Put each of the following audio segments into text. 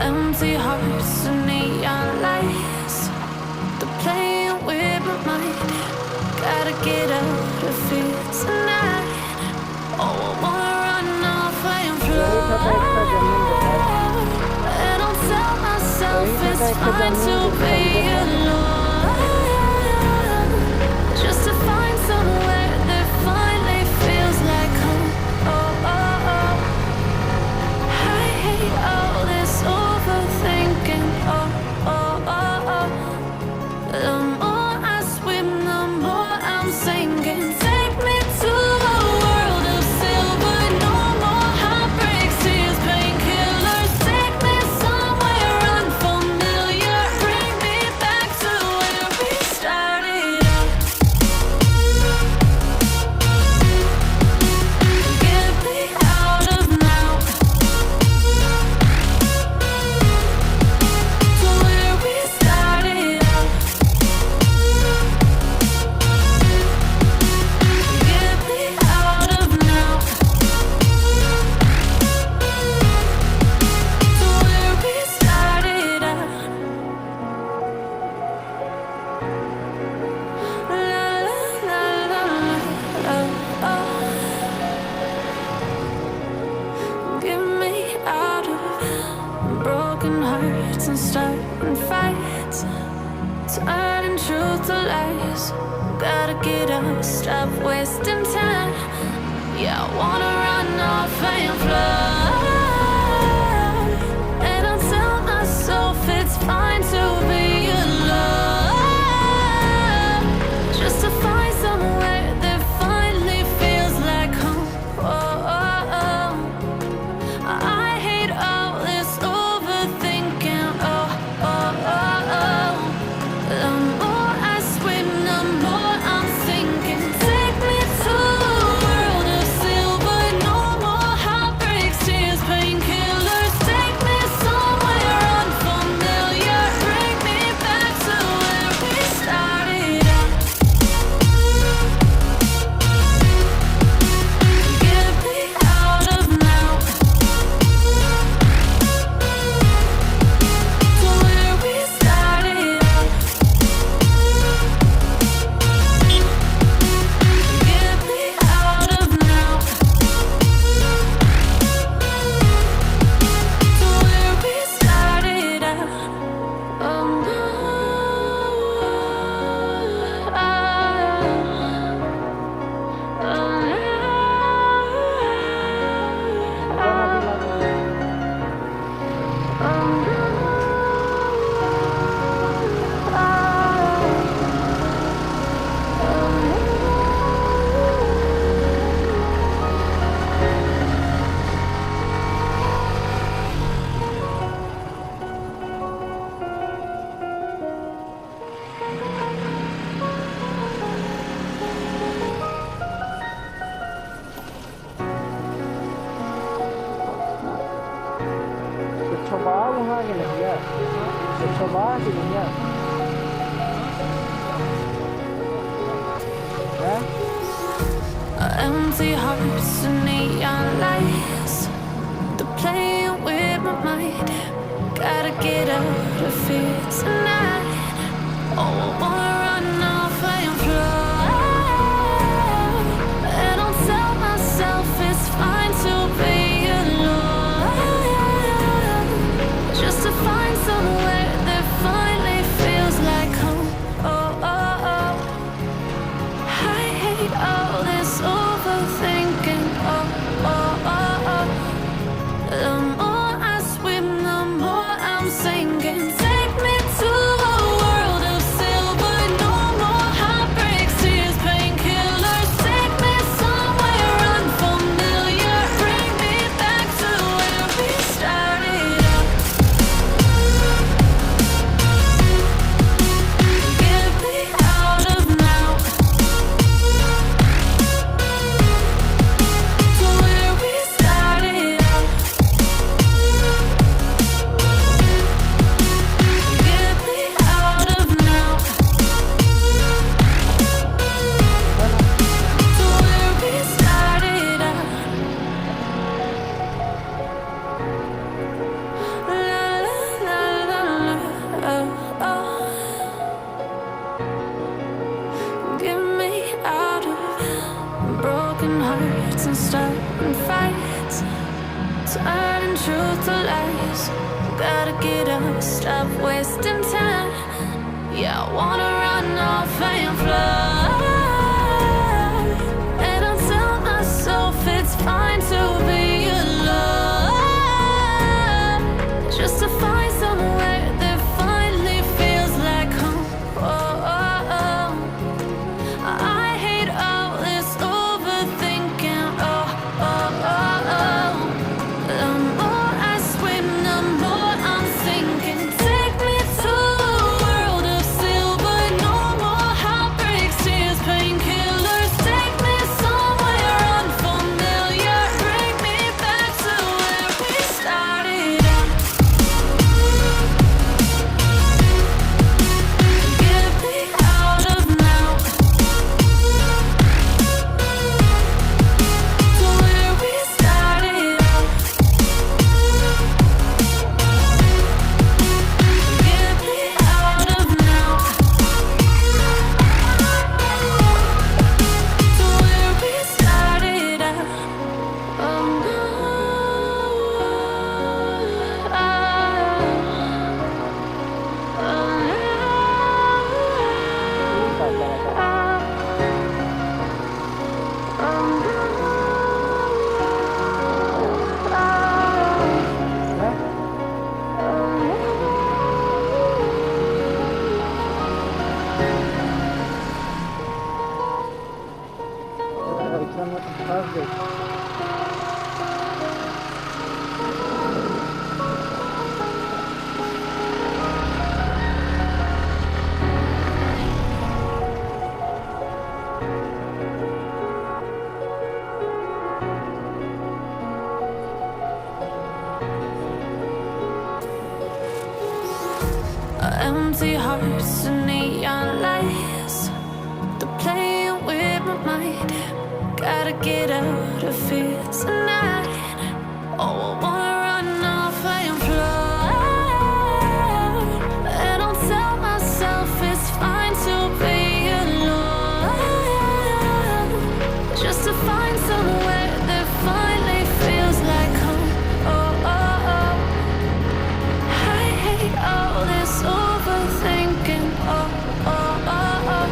Empty hearts and neon lights. They're playing with my mind. Gotta get out of here tonight. Oh, I wanna run off and fly. And I'll tell myself it's fine to be alone, just to find somewhere that finally feels like home. Oh, oh, oh. I hate all this overthinking. Oh, oh, oh, oh. The more I swim, the more I'm sinking. Take me to a world of silver. No more heartbreaks, tears, painkillers. Take me somewhere unfamiliar. Bring me back to where we started out. Get me out of now, to where we started out. Get me out of now, to where we started out. La la la la la. Oh. Get me out of broken hearts and starting fights, turning truth to lies. Gotta get up, stop wasting time. Yeah, I wanna run off and fly. And I'll tell myself it's fine to be alone, just to find somewhere that finally feels like home. Oh, oh, oh. I hate all this overthinking. Oh, oh, oh, oh. The more I swim, the more I'm sinking. Take me to a world of silver. No more heartbreaks, tears, painkillers. Take me somewhere unfamiliar. Bring me back to where we started out. Get me out of now, to where we started out. Get me out of now, to where we started out. Oh no, Trabalho, Ragnar, ja. Trabalho, ja. empty hearts and neon lights. They're playing with my mind. Gotta get out of here tonight. Oh, I wanna run off and fly. And I'll tell myself it's fine to be alone, just to find somewhere that finally feels like home. Oh, oh, oh. I hate all this overthinking. Oh, oh, oh, oh. The more I swim, the more I'm sinking. Take me to a world of silver. No more heartbreaks, tears, painkillers. Take me somewhere unfamiliar. Bring me back to where we started out. Get me out of now, to where we started out. stop wasting time. Yeah, I wanna run off and fly. And I tell myself it's fine to be alone, just to find somewhere that finally feels like home. Oh, oh, oh. I hate all this overthinking. Oh, oh, oh, oh. The more I swim, the more I'm sinking. Take me to a world of silver. No more heartbreaks, tears, painkillers. Take me somewhere unfamiliar. Bring me back to where we started out. Get me out of now, to where we started out. Get me out of now, to where we started out. Oh no. Empty hearts and neon lights, they're playing with my mind. Gotta get out of here tonight. Oh, I wanna run off and fly. And I'll tell myself it's fine to be alone, just to find somewhere that finally feels like home. Oh, oh, oh. I hate all this overthinking. Oh, oh, oh, oh.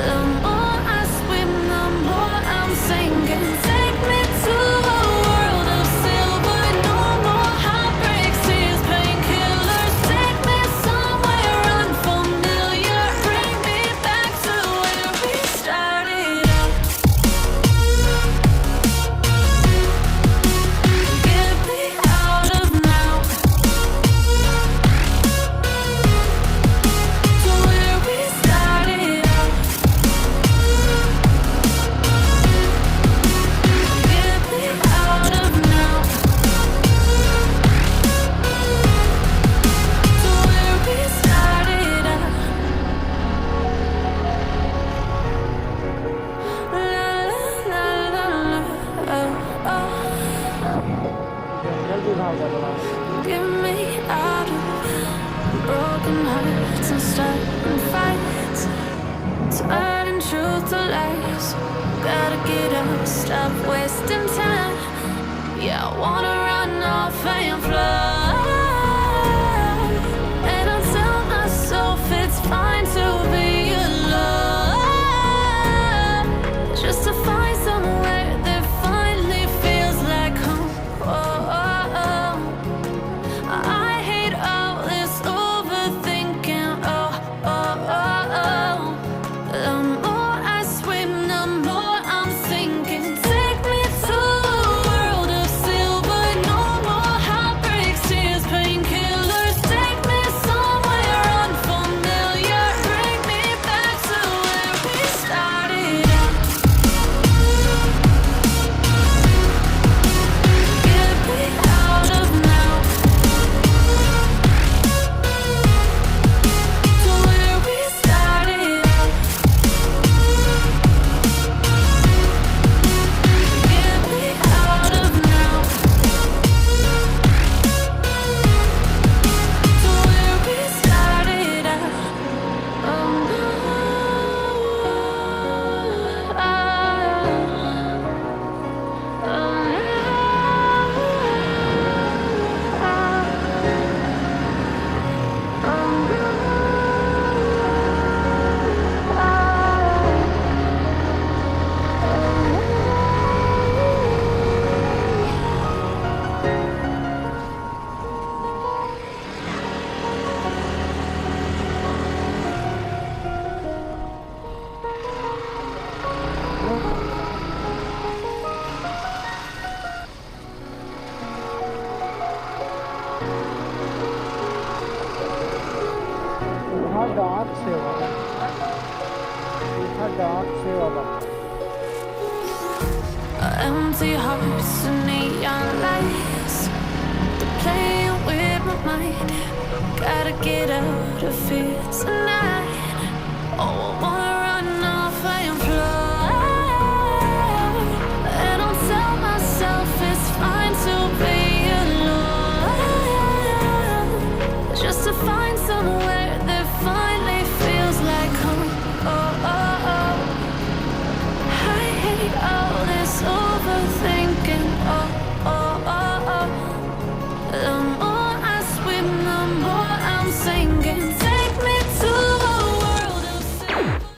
The more I swim, the more I'm sinking. Take me to a world of silver. No more heartbreaks, tears, painkillers. Take me somewhere unfamiliar. Bring me back to where we started out. Get me out of now, to where we started out. Get me out of now, to where we started out. La la la la, oh, oh. जल्दी भाग जा बना Get me out of broken hearts and starting fights, turning truth to lies. Gotta get up, stop wasting time. Yeah, I wanna run off and fly. And I tell myself it's fine to be alone, just to find somewhere that finally feels like home. Oh, oh, oh. I hate all this overthinking. Oh, oh, oh, oh. The more I swim, the more I'm sinking. Take me to a world of silver. No more heartbreaks, tears, dark सेवा dark सेवा बाबा Empty hearts and neon lights, they're playing with my mind. Gotta get out of here tonight. Oh, I want